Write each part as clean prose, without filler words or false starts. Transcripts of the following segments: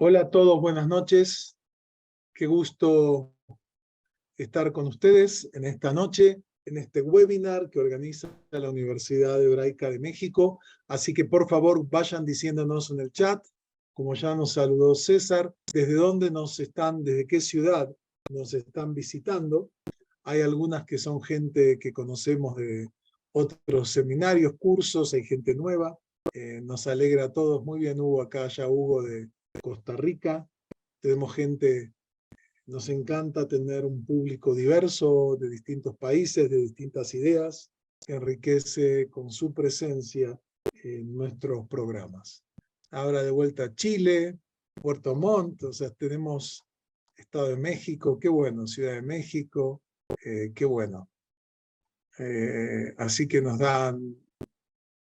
Hola a todos, buenas noches. Qué gusto estar con ustedes en esta noche, en este webinar que organiza la Universidad Hebraica de México. Así que por favor vayan diciéndonos en el chat, como ya nos saludó César, desde dónde nos están, desde qué ciudad nos están visitando. Hay algunas que son gente que conocemos de otros seminarios, cursos, hay gente nueva. Nos alegra a todos. Muy bien, Hugo, acá ya Hugo de Costa Rica. Tenemos gente, nos encanta tener un público diverso de distintos países, de distintas ideas, que enriquece con su presencia en nuestros programas. Ahora de vuelta a Chile, Puerto Montt, o sea, tenemos Estado de México, qué bueno, Ciudad de México, qué bueno. Así que nos dan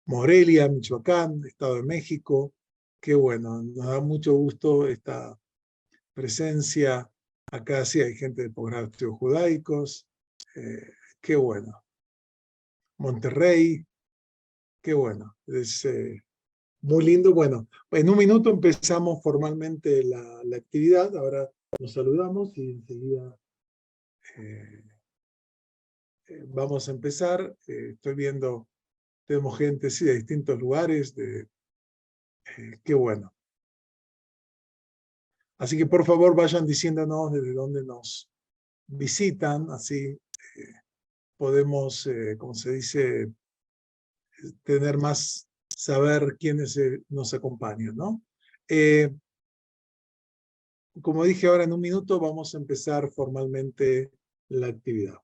Morelia, Michoacán, Estado de México, qué bueno, nos da mucho gusto esta presencia. Acá sí hay gente de posgrados judaicos, qué bueno. Monterrey, qué bueno. Es muy lindo. Bueno, en un minuto empezamos formalmente la actividad. Ahora nos saludamos y enseguida vamos a empezar. Estoy viendo, tenemos gente sí, de distintos lugares. Qué bueno. Así que por favor vayan diciéndonos desde dónde nos visitan, así podemos, como se dice, tener más, saber quiénes nos acompañan, ¿no? Como dije ahora en un minuto, vamos a empezar formalmente la actividad.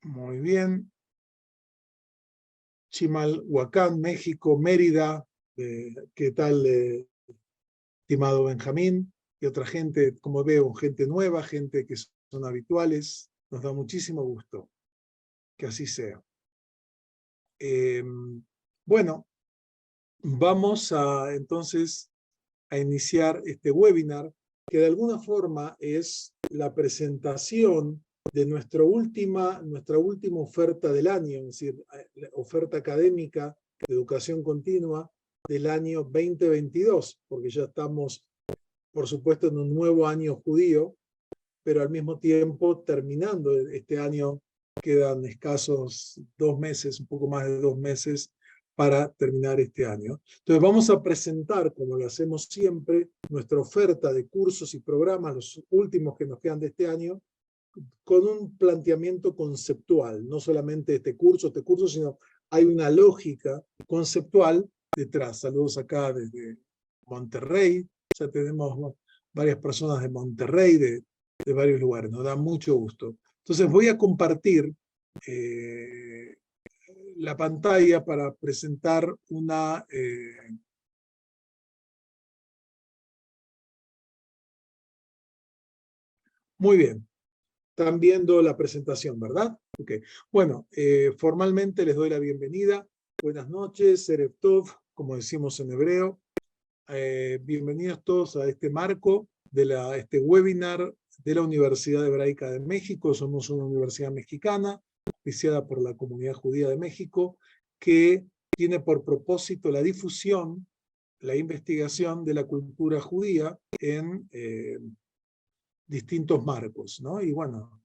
Muy bien. Chimalhuacán, México, Mérida, ¿qué tal, estimado Benjamín? Y otra gente, como veo, gente nueva, gente que son habituales. Nos da muchísimo gusto que así sea. Bueno, vamos entonces a iniciar este webinar, que de alguna forma es la presentación de nuestra última oferta del año, es decir, la oferta académica de educación continua del año 2022, porque ya estamos, por supuesto, en un nuevo año judío, pero al mismo tiempo terminando este año, quedan escasos 2 meses, un poco más de 2 meses para terminar este año. Entonces vamos a presentar, como lo hacemos siempre, nuestra oferta de cursos y programas, los últimos que nos quedan de este año, con un planteamiento conceptual, no solamente este curso, sino hay una lógica conceptual detrás. Saludos acá desde Monterrey, ya tenemos varias personas de Monterrey, de varios lugares, nos da mucho gusto. Entonces voy a compartir la pantalla para presentar una... Muy bien, están viendo la presentación, ¿verdad? Okay. Bueno, formalmente les doy la bienvenida. Buenas noches, Erev Tov, como decimos en hebreo. Bienvenidos todos a este marco de este webinar de la Universidad Hebraica de México. Somos una universidad mexicana, auspiciada por la Comunidad Judía de México, que tiene por propósito la difusión, la investigación de la cultura judía en distintos marcos, ¿no? Y bueno,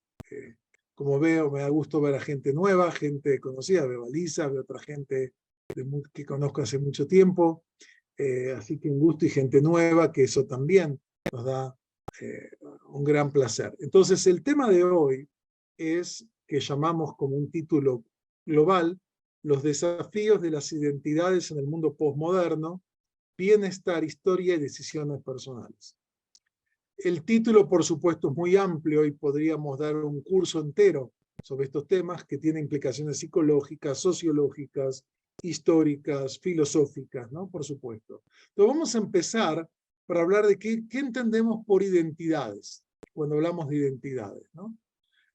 como veo, me da gusto ver a gente nueva, gente conocida, veo a Lisa, veo a otra gente que conozco hace mucho tiempo, así que un gusto y gente nueva, que eso también nos da un gran placer. Entonces, el tema de hoy es, que llamamos como un título global, los desafíos de las identidades en el mundo postmoderno, bienestar, historia y decisiones personales. El título, por supuesto, es muy amplio y podríamos dar un curso entero sobre estos temas que tienen implicaciones psicológicas, sociológicas, históricas, filosóficas, ¿no? Por supuesto. Entonces vamos a empezar para hablar de qué entendemos por identidades, cuando hablamos de identidades, ¿no?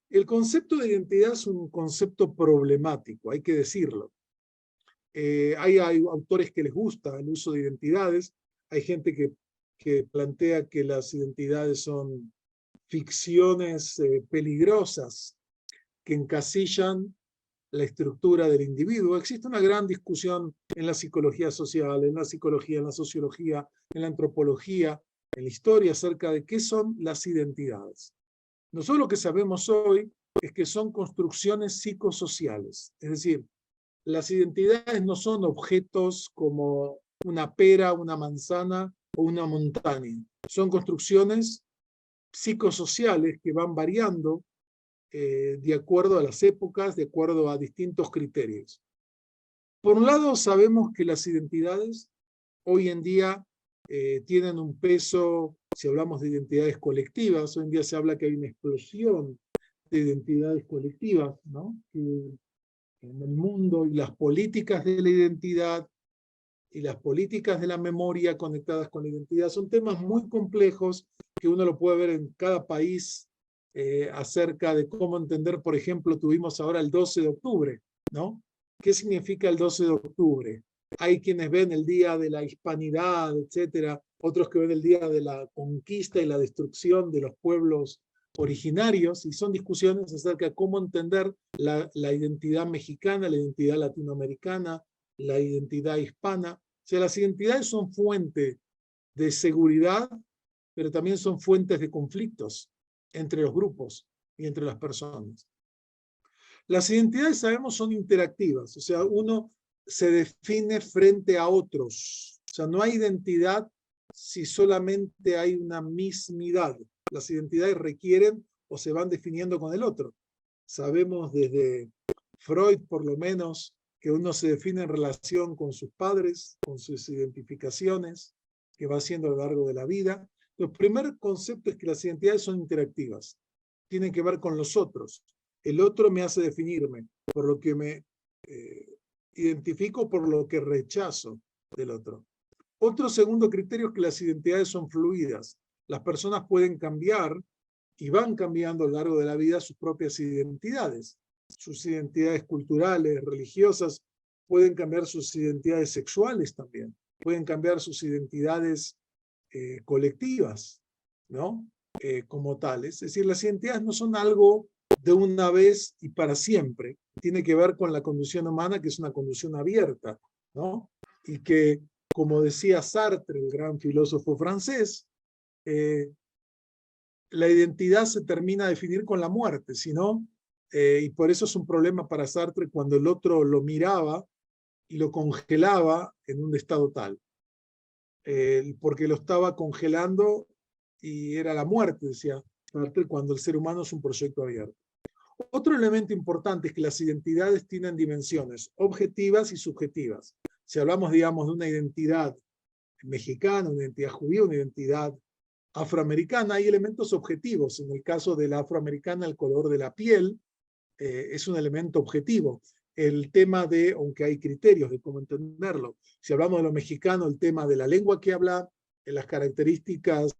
El concepto de identidad es un concepto problemático, hay que decirlo. Hay autores que les gusta el uso de identidades, hay gente que que plantea que las identidades son ficciones peligrosas que encasillan la estructura del individuo. Existe una gran discusión en la psicología social, en la psicología, en la sociología, en la antropología, en la historia acerca de qué son las identidades. Nosotros lo que sabemos hoy es que son construcciones psicosociales, es decir, las identidades no son objetos como una pera, una manzana o una montaña. Son construcciones psicosociales que van variando de acuerdo a las épocas, de acuerdo a distintos criterios. Por un lado, sabemos que las identidades hoy en día tienen un peso, si hablamos de identidades colectivas, hoy en día se habla que hay una explosión de identidades colectivas, ¿no? Que en el mundo, y las políticas de la identidad y las políticas de la memoria conectadas con la identidad son temas muy complejos que uno lo puede ver en cada país acerca de cómo entender, por ejemplo, tuvimos ahora el 12 de octubre, ¿no? ¿Qué significa el 12 de octubre? Hay quienes ven el Día de la Hispanidad, etcétera, otros que ven el Día de la Conquista y la destrucción de los pueblos originarios, y son discusiones acerca de cómo entender la identidad mexicana, la identidad latinoamericana, la identidad hispana. O sea, las identidades son fuente de seguridad, pero también son fuentes de conflictos entre los grupos y entre las personas. Las identidades, sabemos, son interactivas, o sea, uno se define frente a otros. O sea, no hay identidad si solamente hay una mismidad. Las identidades requieren o se van definiendo con el otro. Sabemos desde Freud, por lo menos, que uno se define en relación con sus padres, con sus identificaciones, que va haciendo a lo largo de la vida. El primer concepto es que las identidades son interactivas. Tienen que ver con los otros. El otro me hace definirme por lo que me identifico, por lo que rechazo del otro. Otro segundo criterio es que las identidades son fluidas. Las personas pueden cambiar y van cambiando a lo largo de la vida sus propias identidades. Sus identidades culturales, religiosas, pueden cambiar sus identidades sexuales también, pueden cambiar sus identidades colectivas, ¿no? Como tales. Es decir, las identidades no son algo de una vez y para siempre. Tiene que ver con la condición humana, que es una condición abierta, ¿no? Y que, como decía Sartre, el gran filósofo francés, la identidad se termina de definir con la muerte, ¿no? Y por eso es un problema para Sartre cuando el otro lo miraba y lo congelaba en un estado tal. Porque lo estaba congelando y era la muerte, decía Sartre, cuando el ser humano es un proyecto abierto. Otro elemento importante es que las identidades tienen dimensiones objetivas y subjetivas. Si hablamos, digamos, de una identidad mexicana, una identidad judía, una identidad afroamericana, hay elementos objetivos. En el caso de la afroamericana, el color de la piel es un elemento objetivo. El tema de, aunque hay criterios de cómo entenderlo, si hablamos de lo mexicano, el tema de la lengua que habla, las características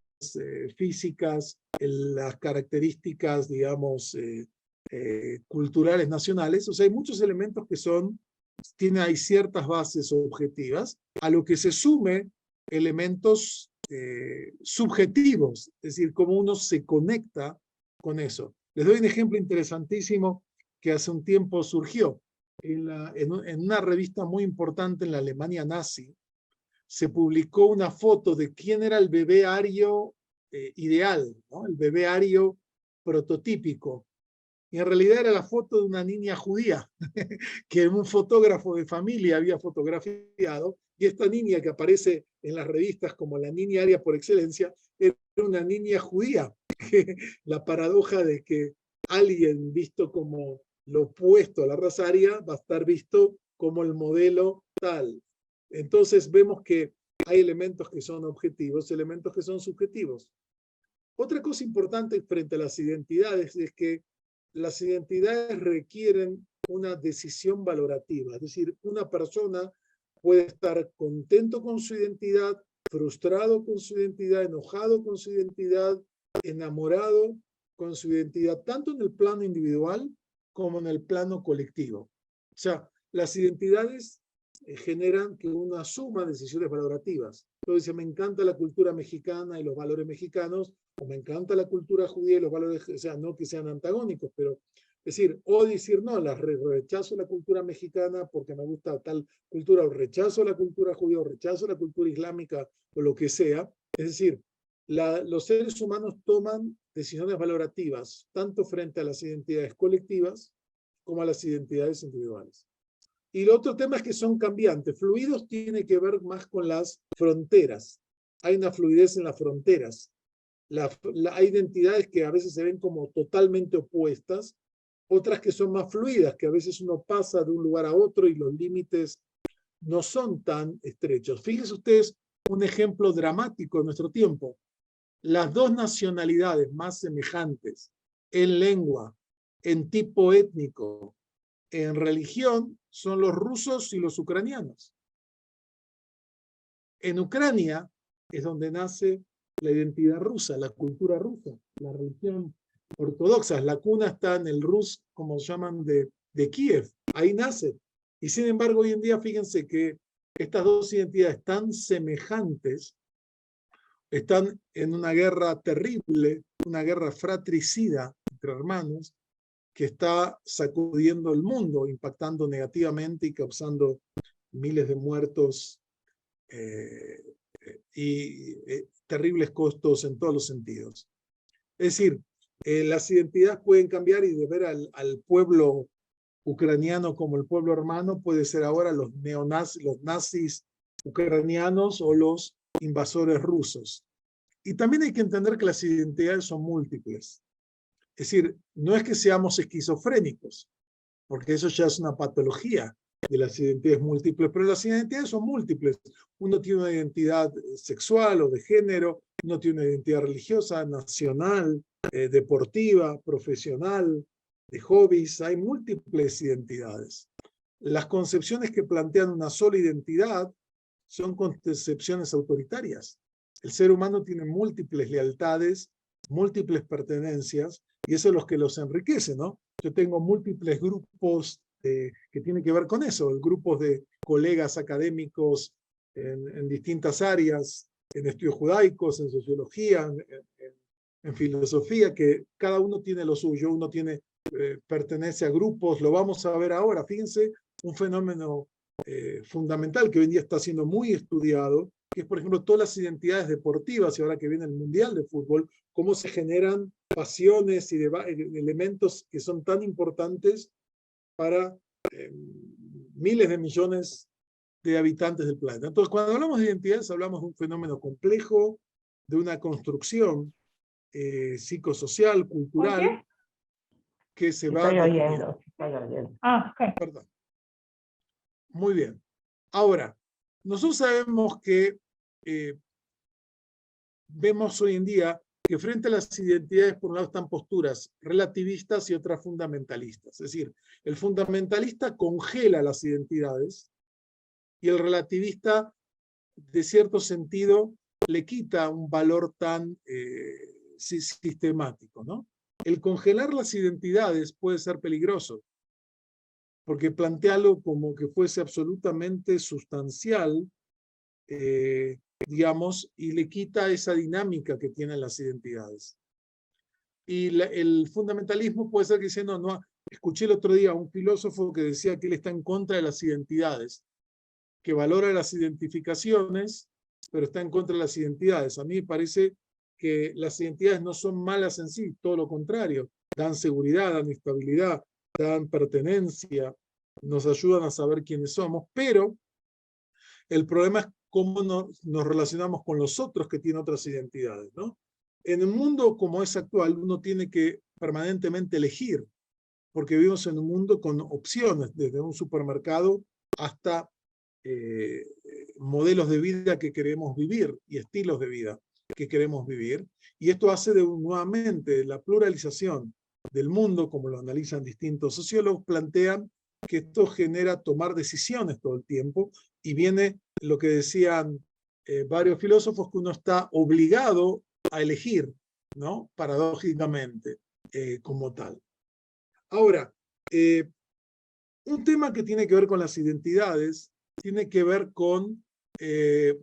físicas, las características, digamos, culturales nacionales. O sea, hay muchos elementos que hay ciertas bases objetivas, a lo que se sume elementos subjetivos, es decir, cómo uno se conecta con eso. Les doy un ejemplo interesantísimo que hace un tiempo surgió. En una revista muy importante en la Alemania nazi, se publicó una foto de quién era el bebé ario ideal, ¿no? El bebé ario prototípico. Y en realidad era la foto de una niña judía que un fotógrafo de familia había fotografiado, y esta niña que aparece en las revistas como la niña aria por excelencia, era una niña judía. La paradoja de que alguien visto como lo opuesto a la raza aria va a estar visto como el modelo tal. Entonces vemos que hay elementos que son objetivos, elementos que son subjetivos. Otra cosa importante frente a las identidades es que las identidades requieren una decisión valorativa, es decir, una persona puede estar contento con su identidad, frustrado con su identidad, enojado con su identidad, enamorado con su identidad, tanto en el plano individual como en el plano colectivo. O sea, las identidades generan que uno asuma decisiones valorativas. Entonces dice, me encanta la cultura mexicana y los valores mexicanos, o me encanta la cultura judía y los valores, o sea, no que sean antagónicos, pero es decir, o decir, no, rechazo la cultura mexicana porque me gusta tal cultura, o rechazo la cultura judía, o rechazo la cultura islámica, o lo que sea. Es decir, los seres humanos toman decisiones valorativas, tanto frente a las identidades colectivas como a las identidades individuales. Y el otro tema es que son cambiantes. Fluidos tiene que ver más con las fronteras. Hay una fluidez en las fronteras. Hay identidades que a veces se ven como totalmente opuestas, otras que son más fluidas, que a veces uno pasa de un lugar a otro y los límites no son tan estrechos. Fíjense ustedes un ejemplo dramático de nuestro tiempo. Las dos nacionalidades más semejantes en lengua, en tipo étnico, en religión, son los rusos y los ucranianos. En Ucrania es donde nace la identidad rusa, la cultura rusa, la religión ortodoxa. La cuna está en el Rus, como llaman, de Kiev. Ahí nace. Y sin embargo, hoy en día, fíjense que estas dos identidades tan semejantes están en una guerra terrible, una guerra fratricida entre hermanos, que está sacudiendo el mundo, impactando negativamente y causando miles de muertos y terribles costos en todos los sentidos. Es decir, las identidades pueden cambiar y de ver al pueblo ucraniano como el pueblo hermano puede ser ahora los neonazis, los nazis ucranianos o los invasores rusos. Y también hay que entender que las identidades son múltiples. Es decir, no es que seamos esquizofrénicos, porque eso ya es una patología de las identidades múltiples, pero las identidades son múltiples. Uno tiene una identidad sexual o de género, uno tiene una identidad religiosa, nacional, deportiva, profesional, de hobbies. Hay múltiples identidades. Las concepciones que plantean una sola identidad son concepciones autoritarias. El ser humano tiene múltiples lealtades, múltiples pertenencias, y eso es lo que los enriquece, ¿no? Yo tengo múltiples grupos que tienen que ver con eso, grupos de colegas académicos en distintas áreas, en estudios judaicos, en sociología, en filosofía, que cada uno tiene lo suyo, uno tiene, pertenece a grupos, lo vamos a ver ahora. Fíjense, un fenómeno fundamental que hoy en día está siendo muy estudiado, que es, por ejemplo, todas las identidades deportivas, y ahora que viene el Mundial de Fútbol, cómo se generan pasiones y elementos que son tan importantes para miles de millones de habitantes del planeta. Entonces, cuando hablamos de identidades, hablamos de un fenómeno complejo, de una construcción psicosocial, cultural, que se va... Estoy oyendo. Ah, ok. Perdón. Muy bien. Ahora, nosotros sabemos que vemos hoy en día que frente a las identidades, por un lado, están posturas relativistas y otras fundamentalistas. Es decir, el fundamentalista congela las identidades y el relativista, de cierto sentido, le quita un valor tan sistemático, ¿no? El congelar las identidades puede ser peligroso, porque plantea algo como que fuese absolutamente sustancial, digamos, y le quita esa dinámica que tienen las identidades. Y el fundamentalismo puede ser que dice, no, escuché el otro día a un filósofo que decía que él está en contra de las identidades, que valora las identificaciones, pero está en contra de las identidades. A mí me parece que las identidades no son malas en sí, todo lo contrario, dan seguridad, dan estabilidad, dan pertenencia, nos ayudan a saber quiénes somos, pero el problema es cómo nos relacionamos con los otros que tienen otras identidades, ¿no? En un mundo como es actual, uno tiene que permanentemente elegir, porque vivimos en un mundo con opciones, desde un supermercado hasta modelos de vida que queremos vivir y estilos de vida que queremos vivir. Y esto hace nuevamente la pluralización del mundo, como lo analizan distintos sociólogos, plantean que esto genera tomar decisiones todo el tiempo y viene lo que decían varios filósofos, que uno está obligado a elegir, ¿no? Paradójicamente, como tal. Ahora, un tema que tiene que ver con las identidades tiene que ver con de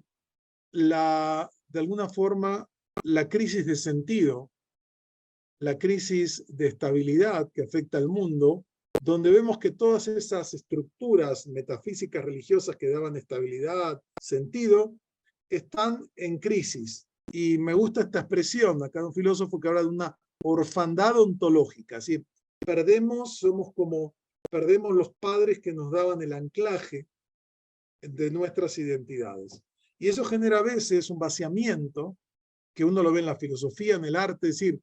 alguna forma, la crisis de sentido, la crisis de estabilidad que afecta al mundo, donde vemos que todas esas estructuras metafísicas religiosas que daban estabilidad, sentido, están en crisis. Y me gusta esta expresión, acá un filósofo que habla de una orfandad ontológica, es decir, perdemos los padres que nos daban el anclaje de nuestras identidades. Y eso genera a veces un vaciamiento, que uno lo ve en la filosofía, en el arte, es decir,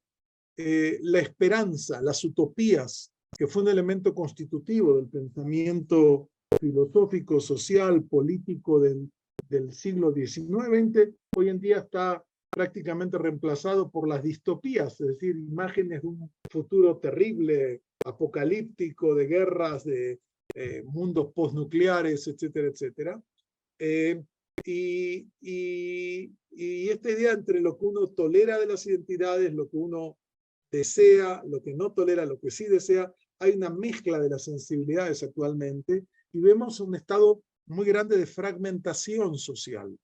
la esperanza, las utopías, que fue un elemento constitutivo del pensamiento filosófico, social, político del siglo XIX-XX, hoy en día está prácticamente reemplazado por las distopías, es decir, imágenes de un futuro terrible, apocalíptico, de guerras, de mundos postnucleares, etcétera, etcétera. Y esta idea entre lo que uno tolera de las identidades, lo que uno desea, lo que no tolera, lo que sí desea, hay una mezcla de las sensibilidades actualmente y vemos un estado muy grande de fragmentación social,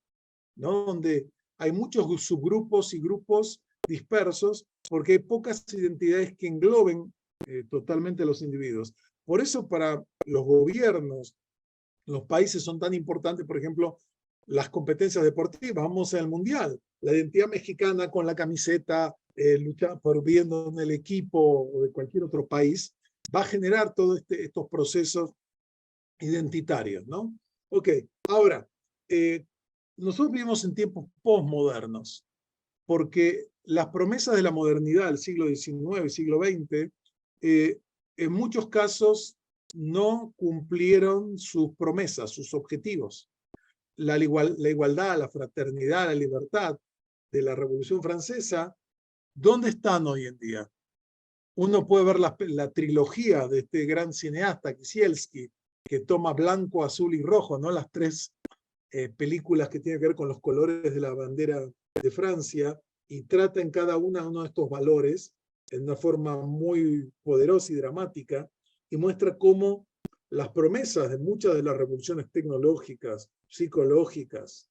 ¿no? Donde hay muchos subgrupos y grupos dispersos porque hay pocas identidades que engloben totalmente a los individuos. Por eso para los gobiernos, los países son tan importantes, por ejemplo, las competencias deportivas. Vamos al Mundial, la identidad mexicana con la camiseta, luchar por viendo en el equipo o de cualquier otro país, va a generar todos estos procesos identitarios, ¿no? Ok, ahora, nosotros vivimos en tiempos postmodernos, porque las promesas de la modernidad del siglo XIX y siglo XX, en muchos casos no cumplieron sus promesas, sus objetivos. La igualdad, la fraternidad, la libertad de la Revolución Francesa, ¿dónde están hoy en día? Uno puede ver la trilogía de este gran cineasta, Kisielski, que toma blanco, azul y rojo, ¿no? Las tres películas que tienen que ver con los colores de la bandera de Francia, y trata en cada una uno de estos valores en una forma muy poderosa y dramática, y muestra cómo las promesas de muchas de las revoluciones tecnológicas, psicológicas,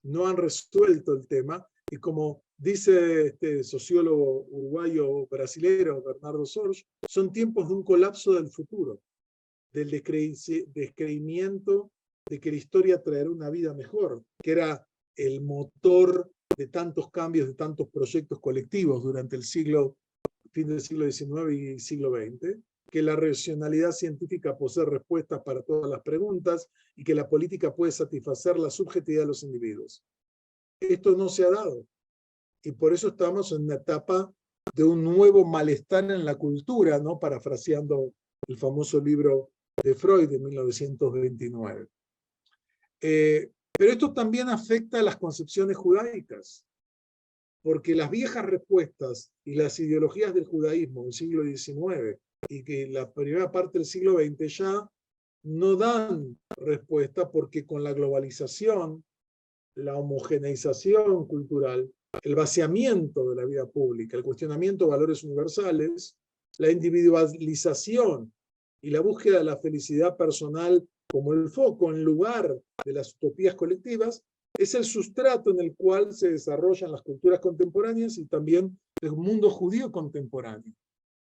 no han resuelto el tema, y como dice este sociólogo uruguayo brasilero Bernardo Sorge, son tiempos de un colapso del futuro, del descreimiento de que la historia traerá una vida mejor, que era el motor de tantos cambios, de tantos proyectos colectivos durante el fin del siglo XIX y siglo XX, que la racionalidad científica posee respuestas para todas las preguntas y que la política puede satisfacer la subjetividad de los individuos. Esto no se ha dado, y por eso estamos en una etapa de un nuevo malestar en la cultura, ¿no? Parafraseando el famoso libro de Freud de 1929. Pero esto también afecta a las concepciones judaicas, porque las viejas respuestas y las ideologías del judaísmo del siglo XIX y que la primera parte del siglo XX ya no dan respuesta, porque con la globalización, la homogeneización cultural, el vaciamiento de la vida pública, el cuestionamiento de valores universales, la individualización y la búsqueda de la felicidad personal como el foco en lugar de las utopías colectivas, es el sustrato en el cual se desarrollan las culturas contemporáneas y también el mundo judío contemporáneo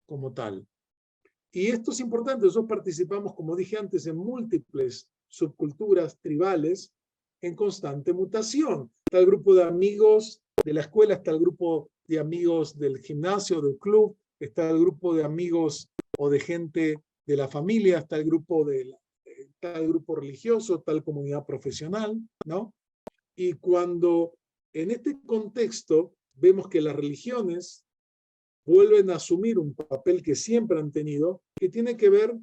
como tal. Y esto es importante, nosotros participamos, como dije antes, en múltiples subculturas tribales en constante mutación. Está el grupo de amigos de la escuela, está el grupo de amigos del gimnasio, del club, está el grupo de amigos o de gente de la familia, está el grupo religioso, tal comunidad profesional, ¿no? Y cuando en este contexto vemos que las religiones vuelven a asumir un papel que siempre han tenido, que tiene que ver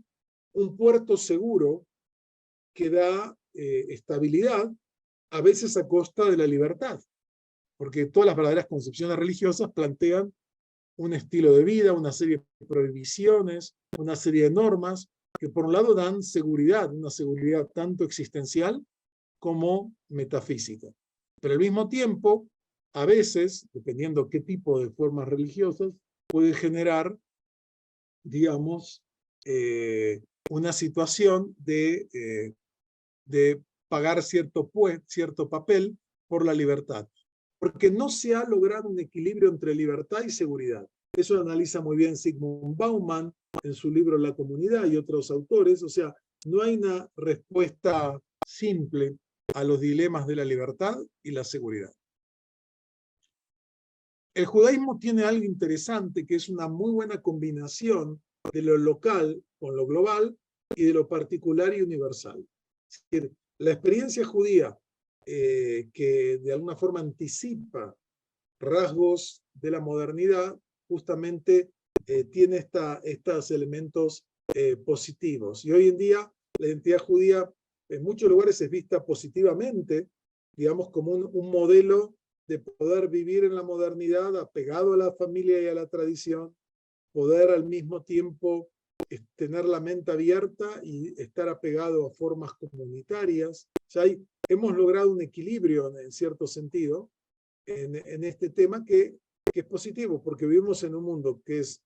un puerto seguro que da estabilidad, a veces a costa de la libertad, porque todas las verdaderas concepciones religiosas plantean un estilo de vida, una serie de prohibiciones, una serie de normas que por un lado dan seguridad, una seguridad tanto existencial como metafísica. Pero al mismo tiempo, a veces, dependiendo qué tipo de formas religiosas, puede generar, digamos, una situación de pagar cierto papel por la libertad. Porque no se ha logrado un equilibrio entre libertad y seguridad. Eso lo analiza muy bien Zygmunt Bauman en su libro La Comunidad y otros autores. O sea, no hay una respuesta simple a los dilemas de la libertad y la seguridad. El judaísmo tiene algo interesante, que es una muy buena combinación de lo local con lo global y de lo particular y universal. Es decir, la experiencia judía, que de alguna forma anticipa rasgos de la modernidad, justamente tiene estos elementos positivos. Y hoy en día la identidad judía en muchos lugares es vista positivamente, digamos, como un modelo de poder vivir en la modernidad apegado a la familia y a la tradición, poder al mismo tiempo tener la mente abierta y estar apegado a formas comunitarias. O sea, hemos logrado un equilibrio en cierto sentido en este tema que es positivo, porque vivimos en un mundo que es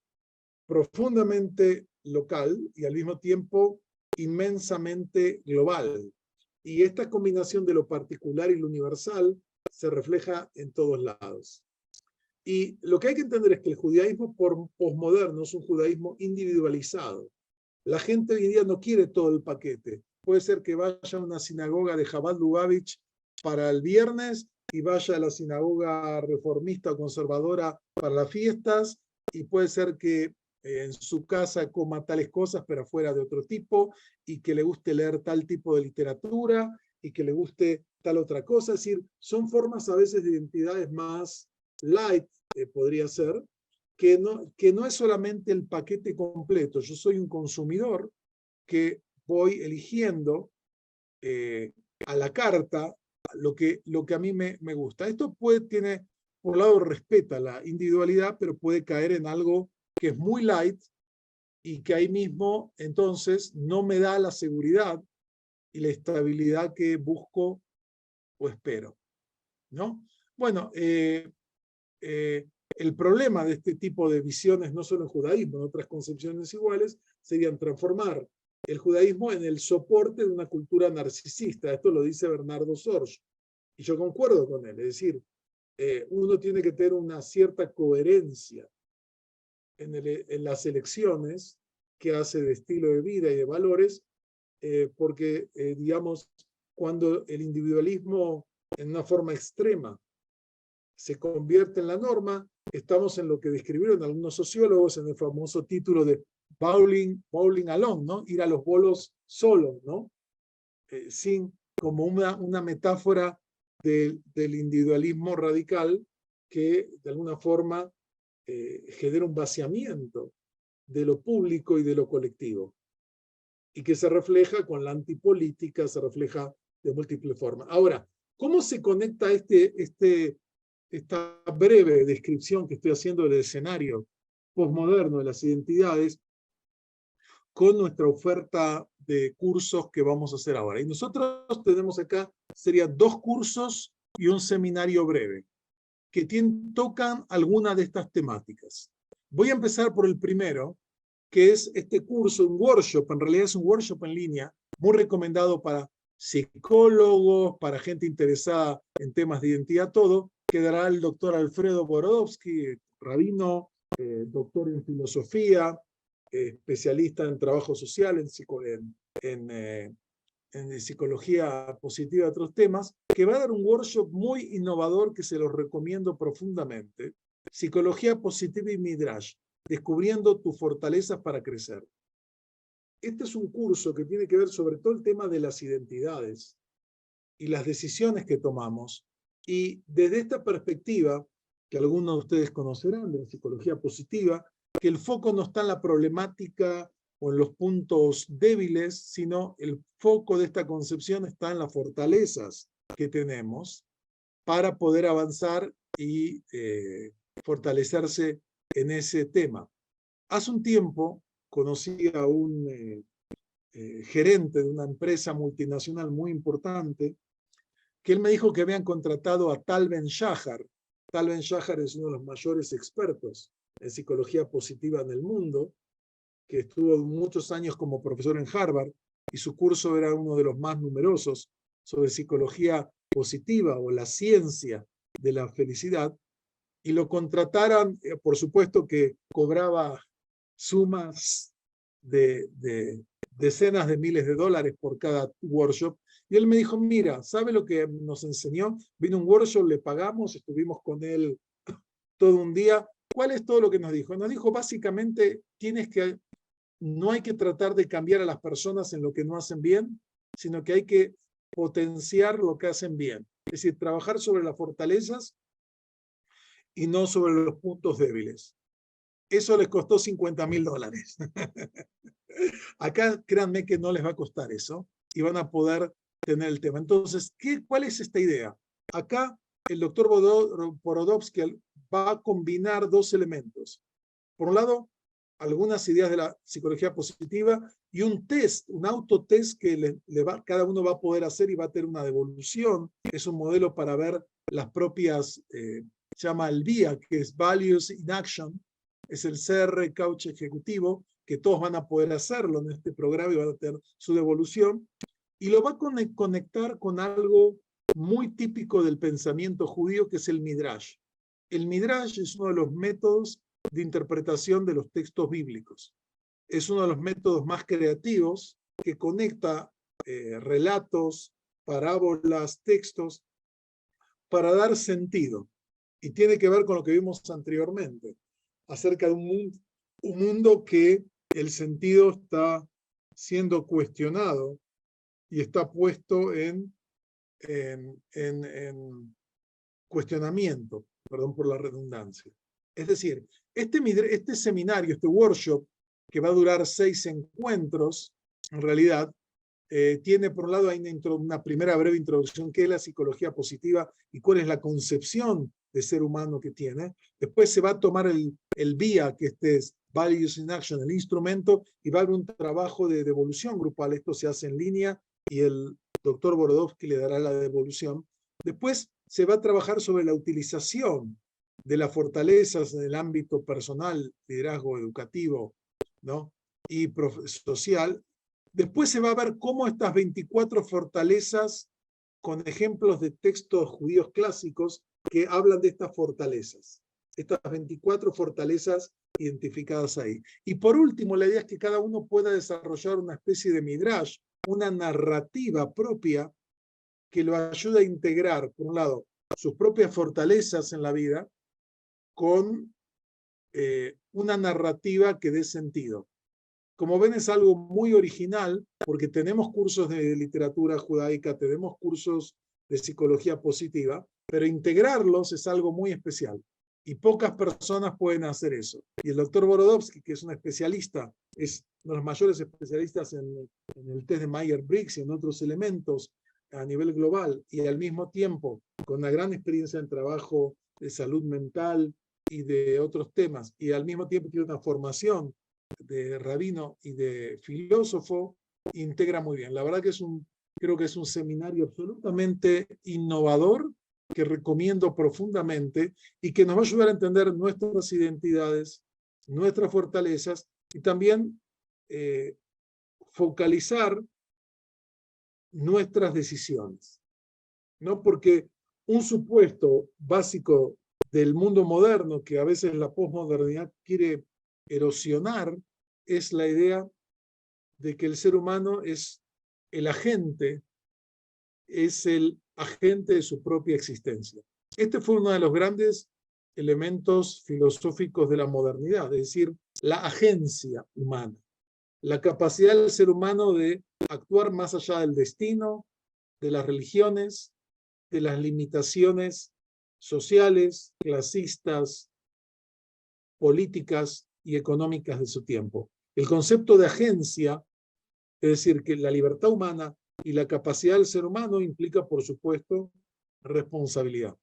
profundamente local y al mismo tiempo inmensamente global. Y esta combinación de lo particular y lo universal se refleja en todos lados. Y lo que hay que entender es que el judaísmo posmoderno es un judaísmo individualizado. La gente hoy en día no quiere todo el paquete. Puede ser que vaya a una sinagoga de Chabad Lubavitch para el viernes y vaya a la sinagoga reformista o conservadora para las fiestas, y puede ser que en su casa coma tales cosas pero afuera de otro tipo, y que le guste leer tal tipo de literatura y que le guste tal otra cosa. Es decir, son formas a veces de identidades más light, podría ser, que no es solamente el paquete completo. Yo soy un consumidor que voy eligiendo a la carta lo que a mí me gusta. Esto tiene, por un lado, respeta la individualidad, pero puede caer en algo que es muy light y que ahí mismo, entonces, no me da la seguridad y la estabilidad que busco o espero, ¿no? Bueno, el problema de este tipo de visiones, no solo en judaísmo, en otras concepciones iguales, serían transformar el judaísmo en el soporte de una cultura narcisista. Esto lo dice Bernardo Sorge, y yo concuerdo con él. Es decir, uno tiene que tener una cierta coherencia en las elecciones que hace de estilo de vida y de valores, porque, digamos, cuando el individualismo en una forma extrema se convierte en la norma, estamos en lo que describieron algunos sociólogos en el famoso título de bowling alone, ¿no? Ir a los bolos solo, ¿no? Como una metáfora del individualismo radical que de alguna forma genera un vaciamiento de lo público y de lo colectivo, y que se refleja con la antipolítica, se refleja de múltiples formas. Ahora, ¿cómo se conecta esta breve descripción que estoy haciendo del escenario posmoderno de las identidades con nuestra oferta de cursos que vamos a hacer ahora? Y nosotros tenemos acá, serían 2 cursos y un seminario breve que tocan alguna de estas temáticas. Voy a empezar por el primero, que es este curso, un workshop, en realidad es un workshop en línea, muy recomendado para psicólogos, para gente interesada en temas de identidad, todo, que dará el doctor Alfredo Borodowski, rabino, doctor en filosofía, especialista en trabajo social, en psicología positiva y otros temas, que va a dar un workshop muy innovador que se los recomiendo profundamente. Psicología positiva y Midrash, descubriendo tus fortalezas para crecer. Este es un curso que tiene que ver sobre todo el tema de las identidades y las decisiones que tomamos. Y desde esta perspectiva, que algunos de ustedes conocerán de la psicología positiva, que el foco no está en la problemática o en los puntos débiles, sino el foco de esta concepción está en las fortalezas que tenemos para poder avanzar y fortalecerse en ese tema. Hace un tiempo conocí a un gerente de una empresa multinacional muy importante, que él me dijo que habían contratado a Tal Ben-Shahar. Tal Ben-Shahar es uno de los mayores expertos en psicología positiva en el mundo, que estuvo muchos años como profesor en Harvard, y su curso era uno de los más numerosos sobre psicología positiva o la ciencia de la felicidad, y lo contrataron, por supuesto que cobraba sumas de decenas de miles de dólares por cada workshop, y él me dijo, mira, ¿sabe lo que nos enseñó? Vino un workshop, le pagamos, estuvimos con él todo un día. ¿Cuál es todo lo que nos dijo? Nos dijo básicamente, no hay que tratar de cambiar a las personas en lo que no hacen bien, sino que hay que potenciar lo que hacen bien. Es decir, trabajar sobre las fortalezas y no sobre los puntos débiles. Eso les costó $50.000. Acá créanme que no les va a costar eso y van a poder tener el tema. Entonces, ¿cuál es esta idea? Acá el doctor Borodovsky va a combinar dos elementos. Por un lado, algunas ideas de la psicología positiva y un test, un autotest que cada uno va a poder hacer y va a tener una devolución. Es un modelo para ver las propias, se llama el VIA, que es Values in Action, es el CR Couch ejecutivo, que todos van a poder hacerlo en este programa y van a tener su devolución. Y lo va a conectar con algo muy típico del pensamiento judío, que es el Midrash. El Midrash es uno de los métodos de interpretación de los textos bíblicos. Es uno de los métodos más creativos que conecta relatos, parábolas, textos, para dar sentido. Y tiene que ver con lo que vimos anteriormente, acerca de un mundo que el sentido está siendo cuestionado y está puesto en cuestionamiento, perdón por la redundancia. Es decir, este seminario, este workshop, que va a durar 6 encuentros, en realidad, tiene por un lado una primera breve introducción, que es la psicología positiva y cuál es la concepción de ser humano que tiene. Después se va a tomar el VIA, que es Values in Action, el instrumento, y va a haber un trabajo de devolución grupal. Esto se hace en línea y el doctor Borodovsky le dará la devolución. Después se va a trabajar sobre la utilización de las fortalezas en el ámbito personal, liderazgo educativo, ¿no? Y social. Después se va a ver cómo estas 24 fortalezas, con ejemplos de textos judíos clásicos que hablan de estas fortalezas. Estas 24 fortalezas identificadas ahí. Y por último, la idea es que cada uno pueda desarrollar una especie de midrash, una narrativa propia que lo ayude a integrar, por un lado, sus propias fortalezas en la vida con una narrativa que dé sentido. Como ven, es algo muy original porque tenemos cursos de literatura judaica, tenemos cursos de psicología positiva, pero integrarlos es algo muy especial y pocas personas pueden hacer eso. Y el doctor Borodovsky, que es un especialista, es uno de los mayores especialistas en el test de Myers-Briggs y en otros elementos a nivel global, y al mismo tiempo con una gran experiencia en trabajo de salud mental y de otros temas, y al mismo tiempo tiene una formación de rabino y de filósofo, integra muy bien. La verdad que creo que es un seminario absolutamente innovador que recomiendo profundamente y que nos va a ayudar a entender nuestras identidades, nuestras fortalezas y también focalizar nuestras decisiones, ¿no? Porque un supuesto básico del mundo moderno que a veces la posmodernidad quiere erosionar es la idea de que el ser humano es el agente de su propia existencia. Este fue uno de los grandes elementos filosóficos de la modernidad, es decir, la agencia humana, la capacidad del ser humano de actuar más allá del destino, de las religiones, de las limitaciones sociales, clasistas, políticas y económicas de su tiempo. El concepto de agencia, es decir, que la libertad humana y la capacidad del ser humano implica, por supuesto, responsabilidad.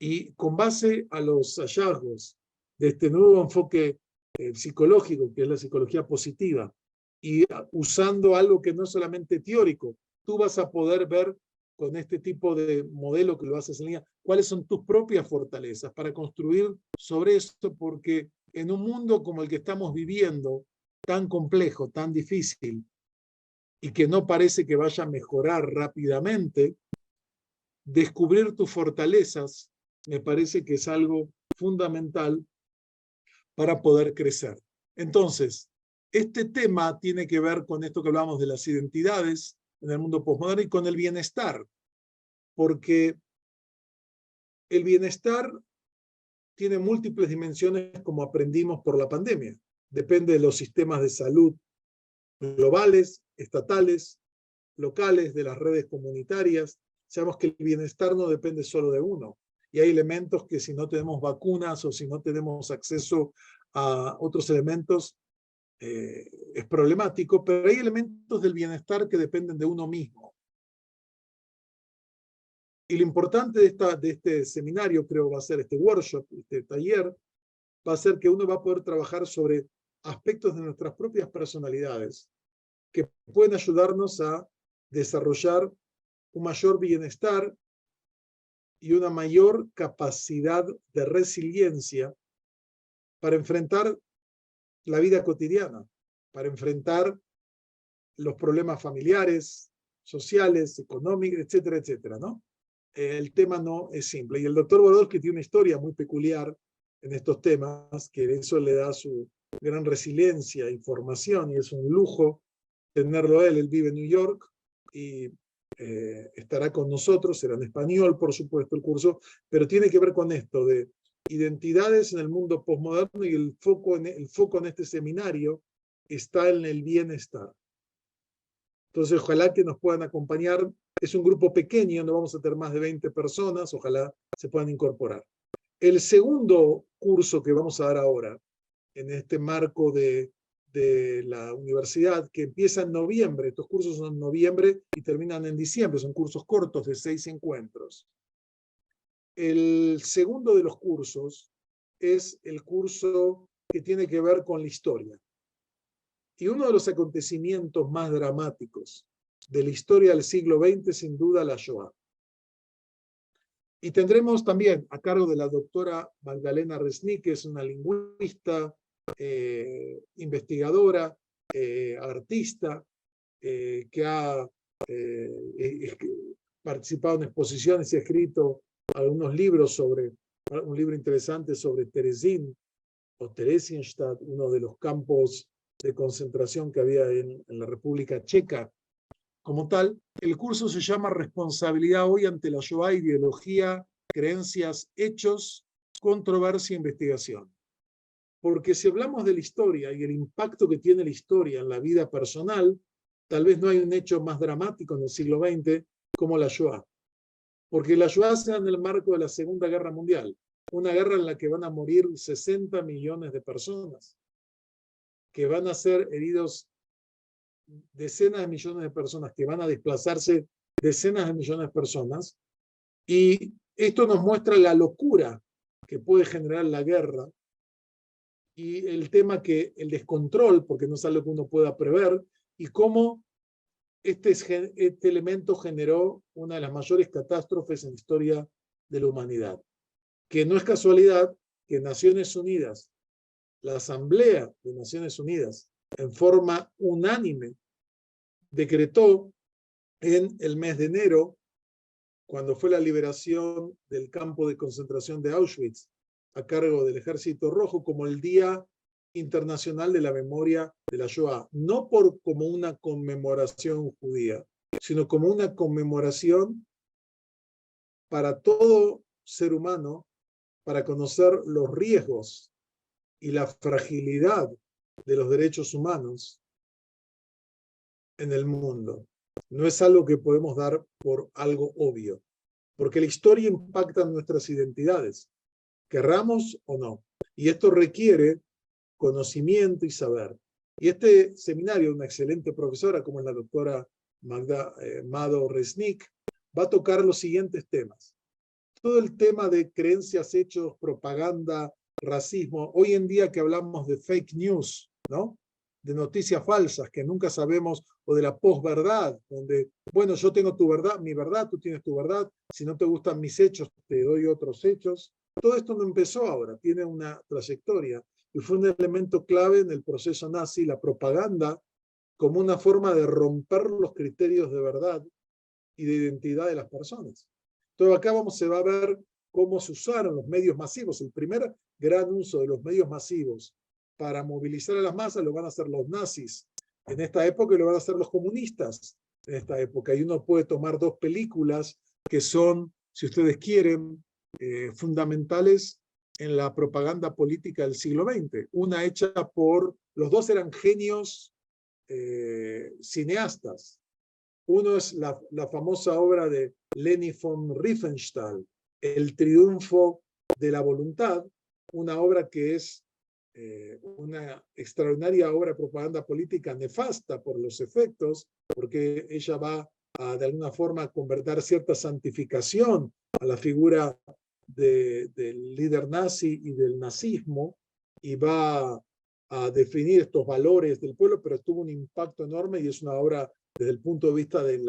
Y con base a los hallazgos de este nuevo enfoque psicológico, que es la psicología positiva, y usando algo que no es solamente teórico, tú vas a poder ver con este tipo de modelo que lo haces en línea, cuáles son tus propias fortalezas para construir sobre esto, porque en un mundo como el que estamos viviendo, tan complejo, tan difícil, y que no parece que vaya a mejorar rápidamente, descubrir tus fortalezas me parece que es algo fundamental para poder crecer. Entonces, este tema tiene que ver con esto que hablamos de las identidades en el mundo postmoderno y con el bienestar, porque el bienestar tiene múltiples dimensiones como aprendimos por la pandemia. Depende de los sistemas de salud globales, estatales, locales, de las redes comunitarias. Sabemos que el bienestar no depende solo de uno. Y hay elementos que si no tenemos vacunas o si no tenemos acceso a otros elementos, es problemático, pero hay elementos del bienestar que dependen de uno mismo. Y lo importante de este seminario, creo va a ser este workshop, este taller, va a ser que uno va a poder trabajar sobre aspectos de nuestras propias personalidades que pueden ayudarnos a desarrollar un mayor bienestar y una mayor capacidad de resiliencia para enfrentar la vida cotidiana, para enfrentar los problemas familiares, sociales, económicos, etcétera, etcétera, ¿no? El tema no es simple. Y el doctor Borodowski tiene una historia muy peculiar en estos temas, que eso le da su gran resiliencia y formación, y es un lujo tenerlo a él. Él vive en New York y estará con nosotros, será en español, por supuesto, el curso, pero tiene que ver con esto de identidades en el mundo postmoderno, y el foco en este seminario está en el bienestar. Entonces, ojalá que nos puedan acompañar. Es un grupo pequeño, no vamos a tener más de 20 personas, ojalá se puedan incorporar. El segundo curso que vamos a dar ahora, en este marco de la universidad, que empieza en noviembre, estos cursos son en noviembre y terminan en diciembre, son cursos cortos de 6 encuentros. El segundo de los cursos es el curso que tiene que ver con la historia. Y uno de los acontecimientos más dramáticos de la historia del siglo XX, sin duda, la Shoah. Y tendremos también a cargo de la doctora Magdalena Resnick, que es una lingüista, investigadora, artista, que ha participado en exposiciones y ha escrito algunos libros sobre, un libro interesante sobre Terezín o Theresienstadt, uno de los campos de concentración que había en la República Checa. Como tal, el curso se llama Responsabilidad hoy ante la Shoah, ideología, creencias, hechos, controversia e investigación. Porque si hablamos de la historia y el impacto que tiene la historia en la vida personal, tal vez no hay un hecho más dramático en el siglo XX como la Shoah. Porque la Shoah se da en el marco de la Segunda Guerra Mundial, una guerra en la que van a morir 60 millones de personas, que van a ser heridos decenas de millones de personas, que van a desplazarse decenas de millones de personas, y esto nos muestra la locura que puede generar la guerra y el tema que el descontrol, porque no es algo que uno pueda prever, y cómo este elemento generó una de las mayores catástrofes en la historia de la humanidad. Que no es casualidad que Naciones Unidas, la Asamblea de Naciones Unidas, en forma unánime, decretó en el mes de enero, cuando fue la liberación del campo de concentración de Auschwitz, a cargo del Ejército Rojo, como el Día Internacional de la Memoria de la Shoah. No como una conmemoración judía, sino como una conmemoración para todo ser humano, para conocer los riesgos y la fragilidad de los derechos humanos en el mundo. No es algo que podemos dar por algo obvio, porque la historia impacta en nuestras identidades, querramos o no. Y esto requiere conocimiento y saber. Y este seminario, una excelente profesora como es la doctora Mado Resnick, va a tocar los siguientes temas. Todo el tema de creencias, hechos, propaganda, racismo. Hoy en día que hablamos de fake news, ¿no? De noticias falsas que nunca sabemos, o de la posverdad, donde, bueno, yo tengo tu verdad, mi verdad, tú tienes tu verdad, si no te gustan mis hechos, te doy otros hechos. Todo esto no empezó ahora, tiene una trayectoria, y fue un elemento clave en el proceso nazi, la propaganda como una forma de romper los criterios de verdad y de identidad de las personas. Entonces acá se va a ver cómo se usaron los medios masivos. El primer gran uso de los medios masivos para movilizar a las masas lo van a hacer los nazis en esta época y lo van a hacer los comunistas en esta época. Y uno puede tomar dos películas que son, si ustedes quieren, fundamentales en la propaganda política del siglo XX. Una hecha por, los dos eran genios cineastas. Uno es la famosa obra de Leni von Riefenstahl, El triunfo de la voluntad, una obra que es una extraordinaria obra de propaganda política nefasta por los efectos, porque ella va a, de alguna forma, convertir cierta santificación a la figura del líder nazi y del nazismo, y va a definir estos valores del pueblo, pero tuvo un impacto enorme y es una obra desde el punto de vista del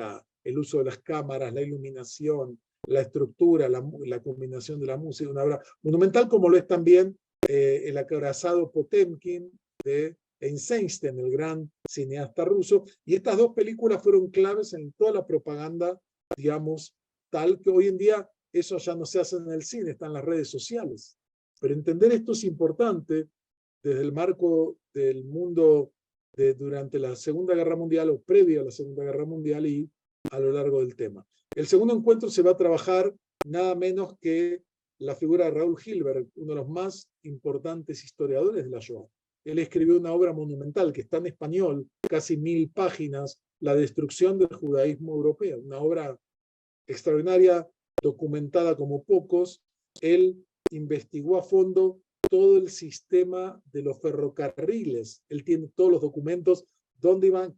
uso de las cámaras, la iluminación, la estructura, la combinación de la música, una obra monumental, como lo es también el acorazado Potemkin de Eisenstein, el gran cineasta ruso. Y estas dos películas fueron claves en toda la propaganda, digamos, tal que hoy en día eso ya no se hace en el cine, está en las redes sociales. Pero entender esto es importante desde el marco del mundo durante la Segunda Guerra Mundial o previo a la Segunda Guerra Mundial y a lo largo del tema. El segundo encuentro se va a trabajar nada menos que la figura de Raúl Hilberg, uno de los más importantes historiadores de la Shoah. Él escribió una obra monumental que está en español, casi 1000 páginas, La destrucción del judaísmo europeo, una obra extraordinaria, documentada como pocos. Él investigó a fondo todo el sistema de los ferrocarriles. Él tiene todos los documentos, dónde iban,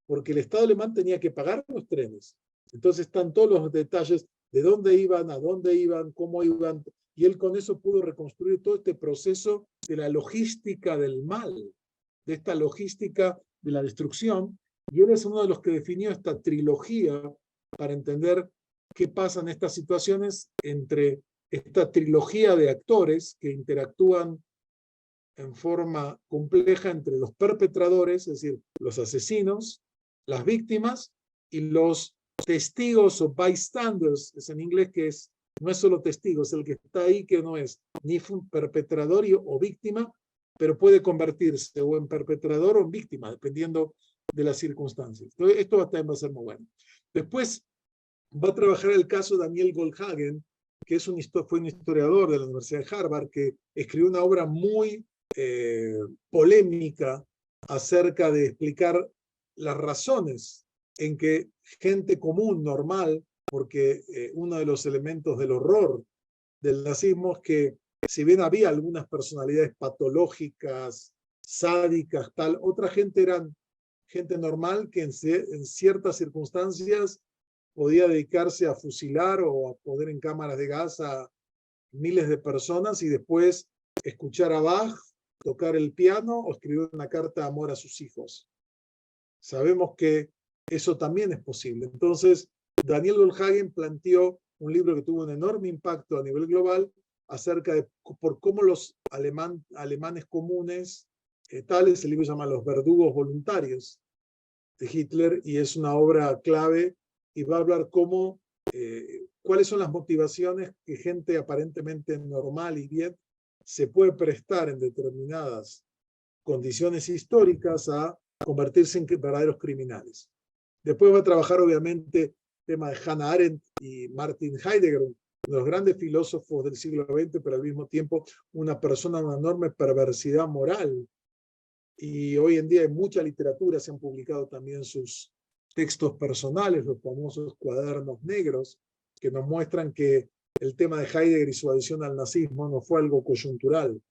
porque el Estado alemán tenía que pagar los trenes. Entonces están todos los detalles de dónde iban, a dónde iban, cómo iban, y él con eso pudo reconstruir todo este proceso de la logística del mal, de esta logística de la destrucción, y él es uno de los que definió esta trilogía para entender qué pasa en estas situaciones entre esta trilogía de actores que interactúan en forma compleja entre los perpetradores, es decir, los asesinos, las víctimas y los testigos o bystanders, es en inglés que no es solo testigo, es el que está ahí que no es ni perpetrador o víctima, pero puede convertirse o en perpetrador o en víctima, dependiendo de las circunstancias. Entonces, esto también va a ser muy bueno. Después va a trabajar el caso de Daniel Goldhagen, que fue un historiador de la Universidad de Harvard, que escribió una obra muy polémica acerca de explicar las razones en que gente común, normal, porque uno de los elementos del horror del nazismo es que si bien había algunas personalidades patológicas, sádicas, tal, otra gente eran gente normal que en ciertas circunstancias podía dedicarse a fusilar o a poner en cámaras de gas a miles de personas y después escuchar a Bach, tocar el piano o escribir una carta de amor a sus hijos. Sabemos que eso también es posible. Entonces, Daniel Goldhagen planteó un libro que tuvo un enorme impacto a nivel global acerca de por cómo los alemanes comunes, tales, el libro se llama Los verdugos voluntarios de Hitler, y es una obra clave y va a hablar cómo, cuáles son las motivaciones que gente aparentemente normal y bien se puede prestar en determinadas condiciones históricas a convertirse en verdaderos criminales. Después va a trabajar, obviamente, el tema de Hannah Arendt y Martin Heidegger, uno de los grandes filósofos del siglo XX, pero al mismo tiempo una persona de una enorme perversidad moral. Y hoy en día en mucha literatura se han publicado también sus textos personales, los famosos cuadernos negros, que nos muestran que el tema de Heidegger y su adhesión al nazismo no fue algo coyuntural,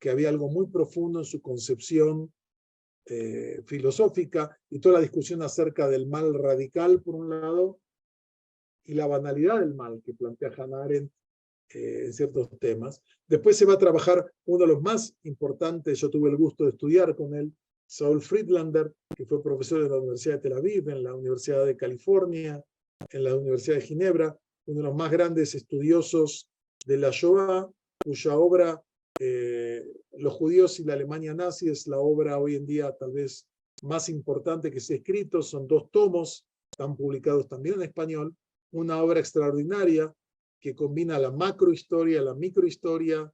que había algo muy profundo en su concepción filosófica y toda la discusión acerca del mal radical, por un lado, y la banalidad del mal que plantea Hannah Arendt en ciertos temas. Después se va a trabajar uno de los más importantes, yo tuve el gusto de estudiar con él, Saul Friedlander, que fue profesor de la Universidad de Tel Aviv, en la Universidad de California, en la Universidad de Ginebra, uno de los más grandes estudiosos de la Shoah, cuya obra Los judíos y la Alemania nazi es la obra hoy en día tal vez más importante que se ha escrito, son 2 tomos, están publicados también en español, una obra extraordinaria que combina la macrohistoria, la microhistoria,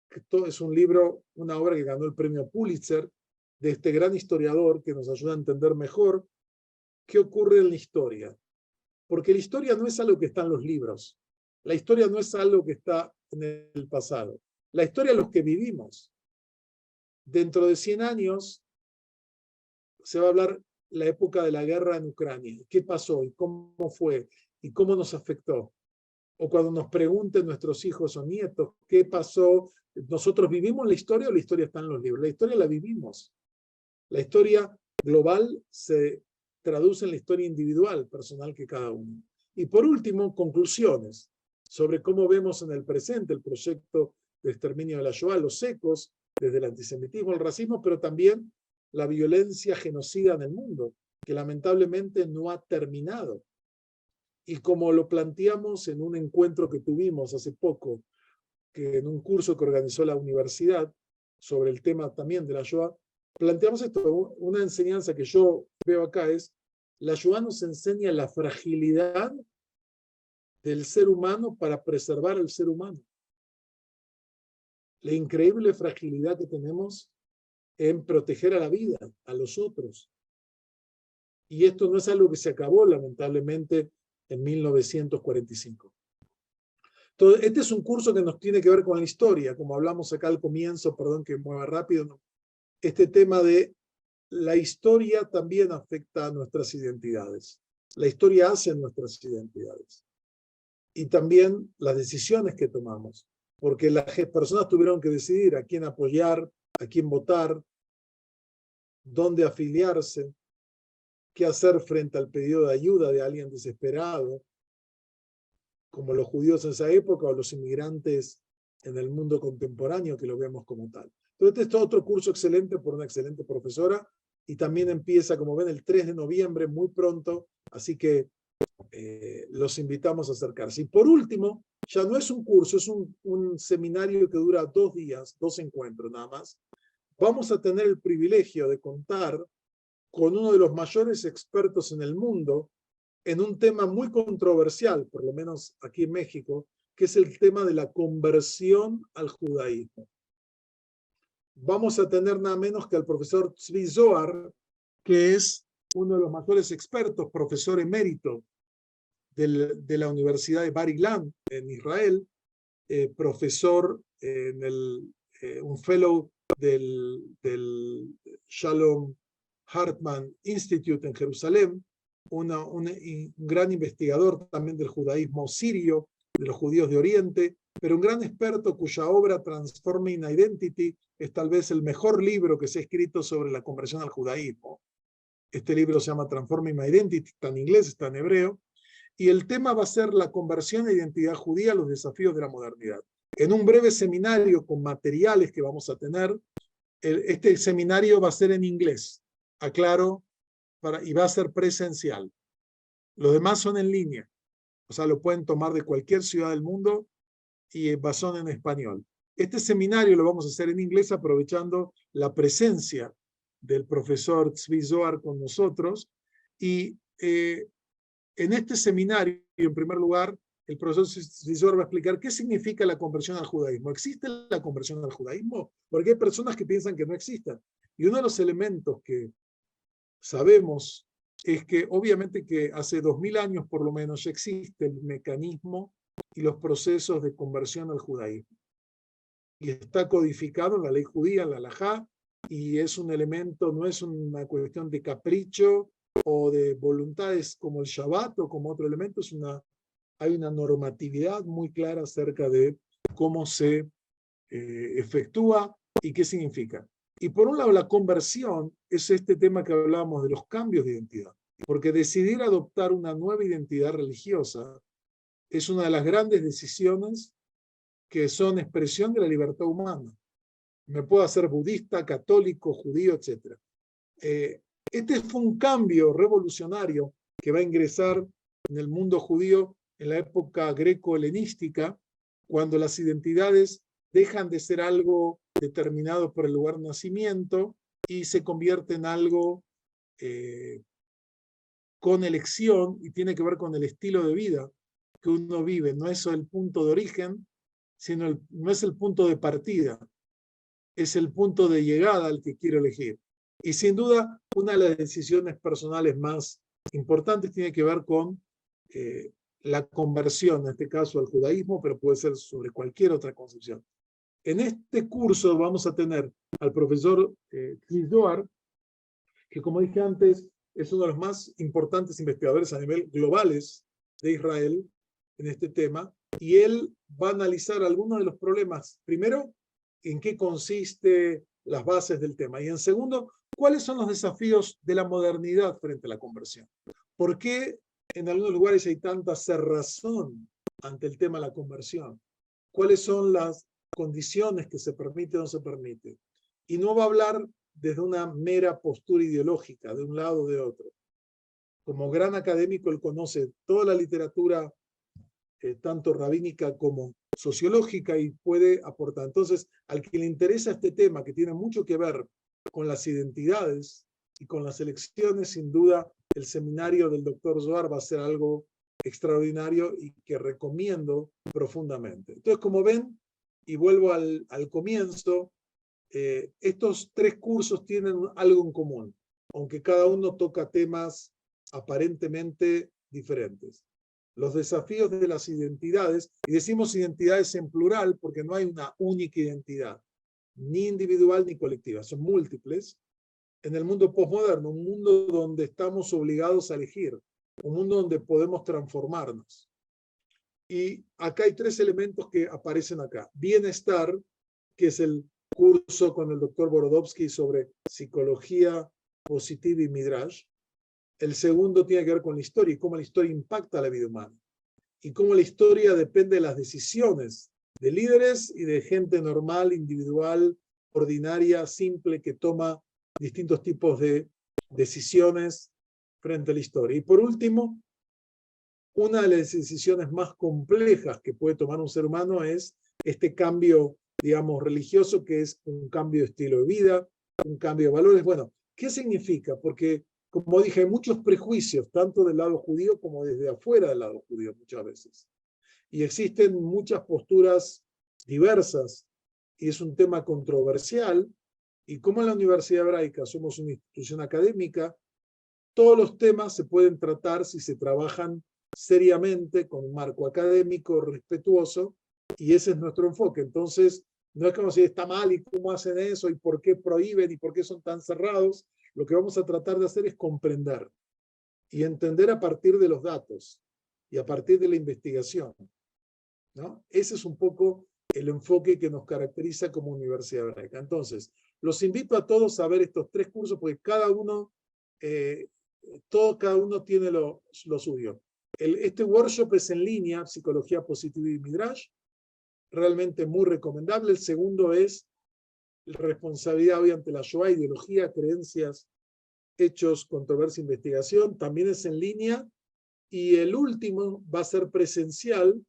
que todo es un libro, una obra que ganó el premio Pulitzer, de este gran historiador que nos ayuda a entender mejor qué ocurre en la historia. Porque la historia no es algo que está en los libros, la historia no es algo que está en el pasado, la historia es lo que vivimos. Dentro de 100 años se va a hablar la época de la guerra en Ucrania, qué pasó y cómo fue y cómo nos afectó. O cuando nos pregunten nuestros hijos o nietos qué pasó, nosotros vivimos la historia o la historia está en los libros. La historia la vivimos. La historia global se traduce en la historia individual, personal que cada uno. Y por último, conclusiones sobre cómo vemos en el presente el proyecto de exterminio de la Shoah, los ecos desde el antisemitismo, el racismo, pero también la violencia genocida en el mundo, que lamentablemente no ha terminado. Y como lo planteamos en un encuentro que tuvimos hace poco, que en un curso que organizó la universidad sobre el tema también de la Shoah, planteamos esto, una enseñanza que yo veo acá es, la Shoah nos enseña la fragilidad del ser humano para preservar al ser humano. La increíble fragilidad que tenemos en proteger a la vida, a los otros. Y esto no es algo que se acabó, lamentablemente, en 1945. Entonces, este es un curso que nos tiene que ver con la historia, como hablamos acá al comienzo, perdón que mueva rápido, ¿no? Este tema de la historia también afecta a nuestras identidades. La historia hace nuestras identidades. Y también las decisiones que tomamos, porque las personas tuvieron que decidir a quién apoyar, a quién votar, dónde afiliarse, qué hacer frente al pedido de ayuda de alguien desesperado, como los judíos en esa época o los inmigrantes en el mundo contemporáneo que lo vemos como tal. Entonces, este es otro curso excelente por una excelente profesora y también empieza, como ven, el 3 de noviembre, muy pronto, así que los invitamos a acercarse. Y por último, ya no es un curso, es un seminario que dura 2 días, 2 encuentros nada más. Vamos a tener el privilegio de contar con uno de los mayores expertos en el mundo en un tema muy controversial, por lo menos aquí en México, que es el tema de la conversión al judaísmo. Vamos a tener nada menos que al profesor Tzvi Zohar, que es uno de los mayores expertos, profesor emérito de la Universidad de Bar Ilan en Israel, profesor un fellow del Shalom Hartman Institute en Jerusalén, un gran investigador también del judaísmo sirio, de los judíos de Oriente, pero un gran experto cuya obra Transforming Identity es tal vez el mejor libro que se ha escrito sobre la conversión al judaísmo. Este libro se llama Transforming Identity, está en inglés, está en hebreo, y el tema va a ser la conversión a identidad judía, los desafíos de la modernidad. En un breve seminario con materiales que vamos a tener, este seminario va a ser en inglés, aclaro, y va a ser presencial. Los demás son en línea, o sea, lo pueden tomar de cualquier ciudad del mundo y son en español. Este seminario lo vamos a hacer en inglés aprovechando la presencia del profesor Tzvi Zohar con nosotros y en este seminario, en primer lugar, el profesor Tzvi Zohar va a explicar qué significa la conversión al judaísmo. ¿Existe la conversión al judaísmo? Porque hay personas que piensan que no existen. Y uno de los elementos que sabemos es que obviamente que hace 2000 años por lo menos ya existe el mecanismo y los procesos de conversión al judaísmo. Y está codificado en la ley judía, en la halajá, y es un elemento, no es una cuestión de capricho o de voluntades como el Shabbat o como otro elemento, hay una normatividad muy clara acerca de cómo se efectúa y qué significa. Y por un lado, la conversión es este tema que hablábamos de los cambios de identidad, porque decidir adoptar una nueva identidad religiosa es una de las grandes decisiones que son expresión de la libertad humana. Me puedo hacer budista, católico, judío, etc. Este fue un cambio revolucionario que va a ingresar en el mundo judío en la época greco-helenística, cuando las identidades dejan de ser algo determinado por el lugar de nacimiento y se convierte en algo con elección y tiene que ver con el estilo de vida que uno vive. No es el punto de origen, sino no es el punto de partida, es el punto de llegada al que quiero elegir. Y sin duda, una de las decisiones personales más importantes tiene que ver con la conversión, en este caso al judaísmo, pero puede ser sobre cualquier otra concepción. En este curso vamos a tener al profesor Chris Zohar, que como dije antes, es uno de los más importantes investigadores a nivel globales de Israel en este tema, y él va a analizar algunos de los problemas. Primero, en qué consiste las bases del tema, y en segundo, cuáles son los desafíos de la modernidad frente a la conversión. ¿Por qué en algunos lugares hay tanta cerrazón ante el tema de la conversión? ¿Cuáles son las condiciones que se permite o no se permite? Y no va a hablar desde una mera postura ideológica, de un lado o de otro. Como gran académico, él conoce toda la literatura, tanto rabínica como sociológica, y puede aportar. Entonces, al que le interesa este tema, que tiene mucho que ver con las identidades y con las elecciones, sin duda, el seminario del doctor Zohar va a ser algo extraordinario y que recomiendo profundamente. Entonces, como ven, y vuelvo al comienzo, estos tres cursos tienen algo en común, aunque cada uno toca temas aparentemente diferentes. Los desafíos de las identidades, y decimos identidades en plural porque no hay una única identidad, ni individual ni colectiva, son múltiples. En el mundo postmoderno, un mundo donde estamos obligados a elegir, un mundo donde podemos transformarnos. Y acá hay tres elementos que aparecen acá. Bienestar, que es el curso con el doctor Borodovsky sobre psicología positiva y Midrash. El segundo tiene que ver con la historia y cómo la historia impacta a la vida humana. Y cómo la historia depende de las decisiones de líderes y de gente normal, individual, ordinaria, simple, que toma distintos tipos de decisiones frente a la historia. Y por último, una de las decisiones más complejas que puede tomar un ser humano es este cambio, digamos, religioso, que es un cambio de estilo de vida, un cambio de valores. Bueno, ¿qué significa? Porque, como dije, hay muchos prejuicios, tanto del lado judío como desde afuera del lado judío muchas veces. Y existen muchas posturas diversas, y es un tema controversial. Y como en la Universidad Hebraica somos una institución académica, todos los temas se pueden tratar si se trabajan seriamente, con un marco académico respetuoso, y ese es nuestro enfoque. Entonces, no es como si está mal y cómo hacen eso y por qué prohíben y por qué son tan cerrados. Lo que vamos a tratar de hacer es comprender y entender a partir de los datos y a partir de la investigación, ¿no? Ese es un poco el enfoque que nos caracteriza como Universidad Hebraica. Entonces, los invito a todos a ver estos tres cursos porque cada uno tiene lo suyo. Este workshop es en línea, Psicología Positiva y Midrash, realmente muy recomendable. El segundo es Responsabilidad hoy ante la Shoah, Ideología, Creencias, Hechos, Controversia, Investigación, también es en línea. Y el último va a ser presencial,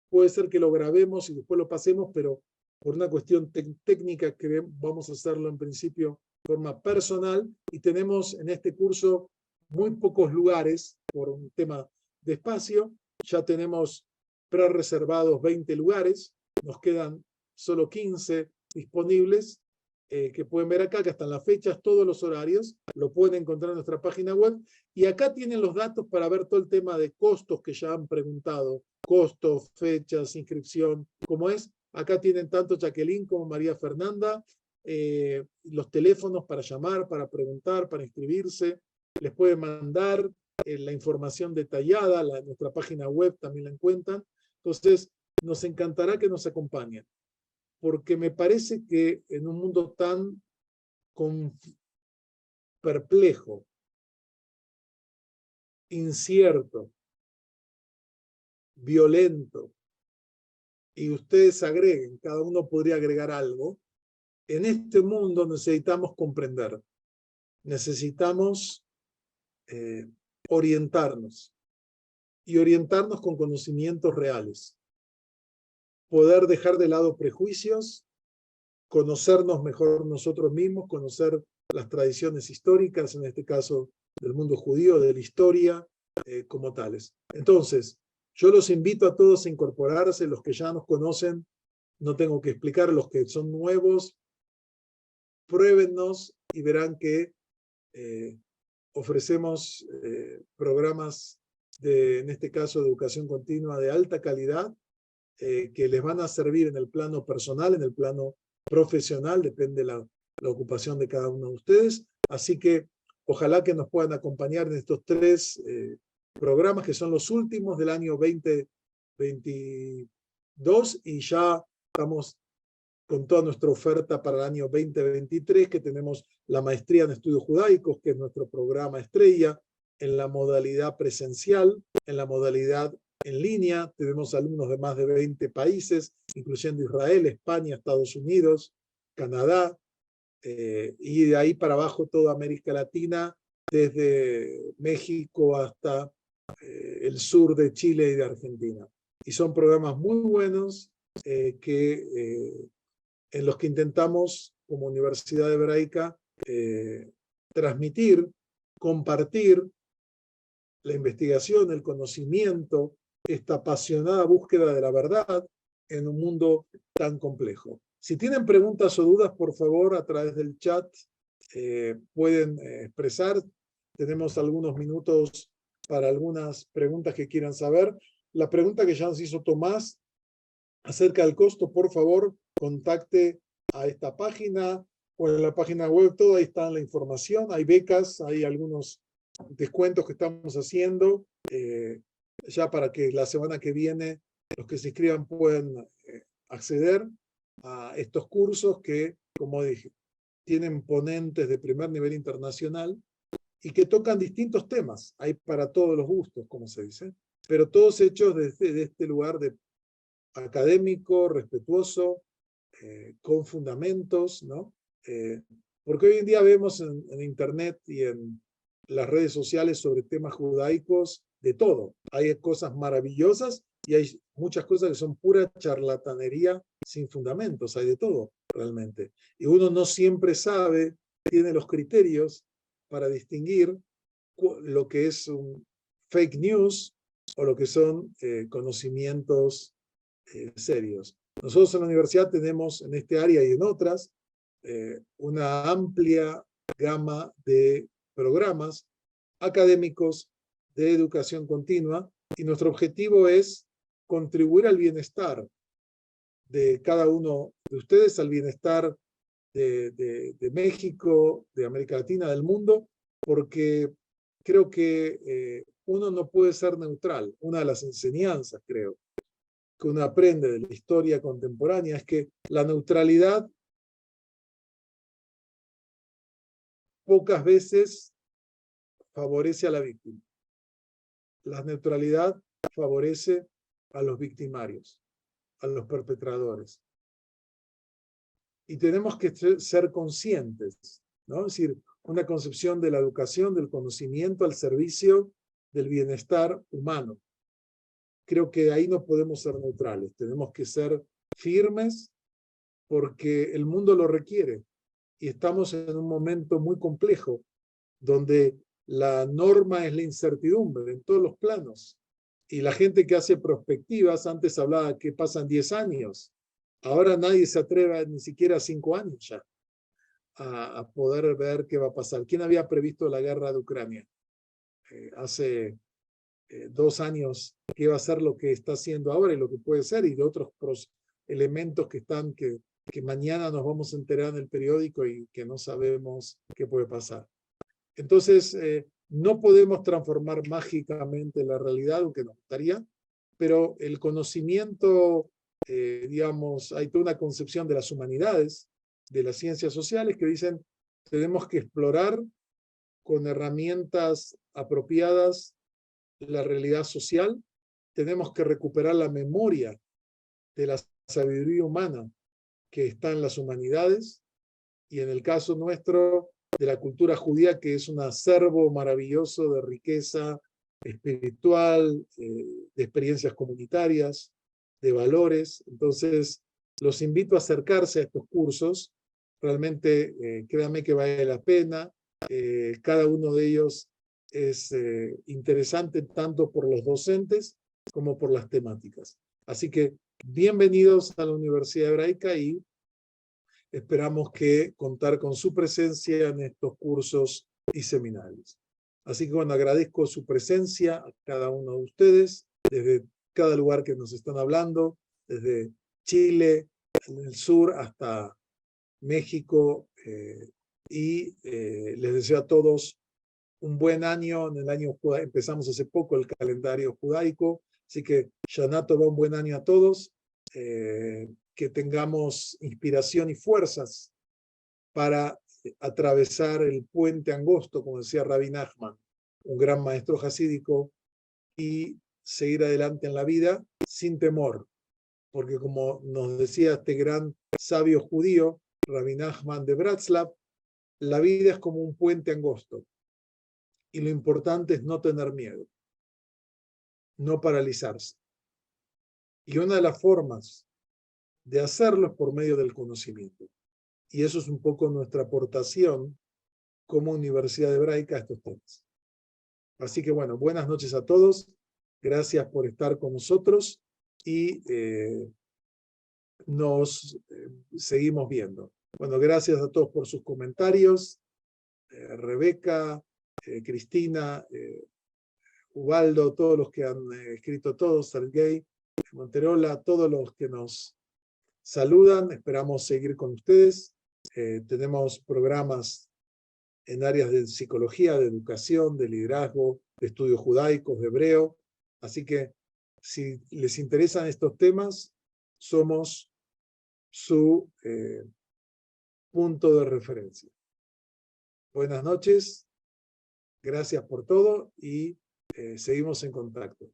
puede ser que lo grabemos y después lo pasemos, pero por una cuestión técnica que vamos a hacerlo en principio de forma personal, y tenemos en este curso muy pocos lugares por un tema de espacio. Ya tenemos pre-reservados 20 lugares, nos quedan solo 15 disponibles, que pueden ver acá, que están las fechas, todos los horarios, lo pueden encontrar en nuestra página web, y acá tienen los datos para ver todo el tema de costos que ya han preguntado, costos, fechas, inscripción, como es. Acá tienen tanto Jacqueline como María Fernanda, los teléfonos para llamar, para preguntar, para inscribirse. Les pueden mandar la información detallada, nuestra página web también la encuentran. Entonces, nos encantará que nos acompañen, porque me parece que en un mundo tan perplejo, incierto, violento, y ustedes agreguen, cada uno podría agregar algo, en este mundo necesitamos comprender, necesitamos orientarnos, y orientarnos con conocimientos reales, poder dejar de lado prejuicios, conocernos mejor nosotros mismos, conocer las tradiciones históricas, en este caso del mundo judío, de la historia, como tales. Entonces, yo los invito a todos a incorporarse, los que ya nos conocen, no tengo que explicar, los que son nuevos, pruébennos y verán que ofrecemos programas en este caso, de educación continua de alta calidad, que les van a servir en el plano personal, en el plano profesional, depende de la ocupación de cada uno de ustedes. Así que ojalá que nos puedan acompañar en estos 3 programas, que son los últimos del año 2022, y ya estamos con toda nuestra oferta para el año 2023, que tenemos la maestría en estudios judaicos, que es nuestro programa estrella, en la modalidad presencial, en la modalidad en línea. Tenemos alumnos de más de 20 países, incluyendo Israel, España, Estados Unidos, Canadá, y de ahí para abajo toda América Latina, desde México hasta el sur de Chile y de Argentina. Y son programas muy buenos en los que intentamos, como Universidad Hebraica, transmitir, compartir la investigación, el conocimiento, esta apasionada búsqueda de la verdad en un mundo tan complejo. Si tienen preguntas o dudas, por favor, a través del chat pueden expresar. Tenemos algunos minutos para algunas preguntas que quieran saber. La pregunta que ya nos hizo Tomás acerca del costo, por favor, contacte a esta página o en la página web, todo ahí está la información. Hay becas, hay algunos descuentos que estamos haciendo, ya para que la semana que viene los que se inscriban puedan acceder a estos cursos que, como dije, tienen ponentes de primer nivel internacional y que tocan distintos temas. Hay para todos los gustos, como se dice, pero todos hechos desde este lugar de académico, respetuoso, con fundamentos, ¿no? Porque hoy en día vemos en Internet y en las redes sociales sobre temas judaicos de todo. Hay cosas maravillosas y hay muchas cosas que son pura charlatanería sin fundamentos. Hay de todo, realmente. Y uno no siempre sabe, tiene los criterios para distinguir lo que es un fake news o lo que son conocimientos serios. Nosotros en la universidad tenemos en este área y en otras una amplia gama de programas académicos de educación continua y nuestro objetivo es contribuir al bienestar de cada uno de ustedes, al bienestar de México, de América Latina, del mundo, porque creo que uno no puede ser neutral. Una de las enseñanzas, creo, que uno aprende de la historia contemporánea es que la neutralidad pocas veces favorece a la víctima. La neutralidad favorece a los victimarios, a los perpetradores. Y tenemos que ser conscientes, ¿no? Es decir, una concepción de la educación, del conocimiento al servicio del bienestar humano. Creo que ahí no podemos ser neutrales, tenemos que ser firmes porque el mundo lo requiere. Y estamos en un momento muy complejo, donde la norma es la incertidumbre en todos los planos. Y la gente que hace prospectivas, antes hablaba que pasan 10 años, ahora nadie se atreve ni siquiera a 5 años ya a poder ver qué va a pasar. ¿Quién había previsto la guerra de Ucrania? Hace 2 años que iba a ser lo que está haciendo ahora y lo que puede ser, y de otros elementos que están que mañana nos vamos a enterar en el periódico y que no sabemos qué puede pasar. Entonces, no podemos transformar mágicamente la realidad, aunque nos gustaría, pero el conocimiento, digamos, hay toda una concepción de las humanidades, de las ciencias sociales, que dicen tenemos que explorar con herramientas apropiadas la realidad social, tenemos que recuperar la memoria de la sabiduría humana que está en las humanidades, y en el caso nuestro, de la cultura judía, que es un acervo maravilloso de riqueza espiritual, de experiencias comunitarias, de valores. Entonces, los invito a acercarse a estos cursos Realmente, créanme que vale la pena. Cada uno de ellos es interesante tanto por los docentes como por las temáticas. Así que bienvenidos a la Universidad Hebraica y esperamos que contar con su presencia en estos cursos y seminarios. Así que bueno, agradezco su presencia a cada uno de ustedes, desde cada lugar que nos están hablando, desde Chile, en el sur, hasta México, y les deseo a todos un buen año. En el año empezamos hace poco el calendario judaico, así que Shana Tova, un buen año a todos, que tengamos inspiración y fuerzas para atravesar el puente angosto, como decía Rabbi Nachman, un gran maestro jasídico, y seguir adelante en la vida sin temor, porque como nos decía este gran sabio judío, Rabbi Nachman de Bratslav, la vida es como un puente angosto, y lo importante es no tener miedo, no paralizarse. Y una de las formas de hacerlo es por medio del conocimiento. Y eso es un poco nuestra aportación como Universidad Hebraica a estos temas. Así que bueno, buenas noches a todos. Gracias por estar con nosotros y nos seguimos viendo. Bueno, gracias a todos por sus comentarios. Rebeca, Cristina, Ubaldo, todos los que han escrito todos, Sergey, Monterola, todos los que nos saludan. Esperamos seguir con ustedes. Tenemos programas en áreas de psicología, de educación, de liderazgo, de estudios judaicos, de hebreo. Así que si les interesan estos temas, somos su punto de referencia. Buenas noches, gracias por todo y seguimos en contacto.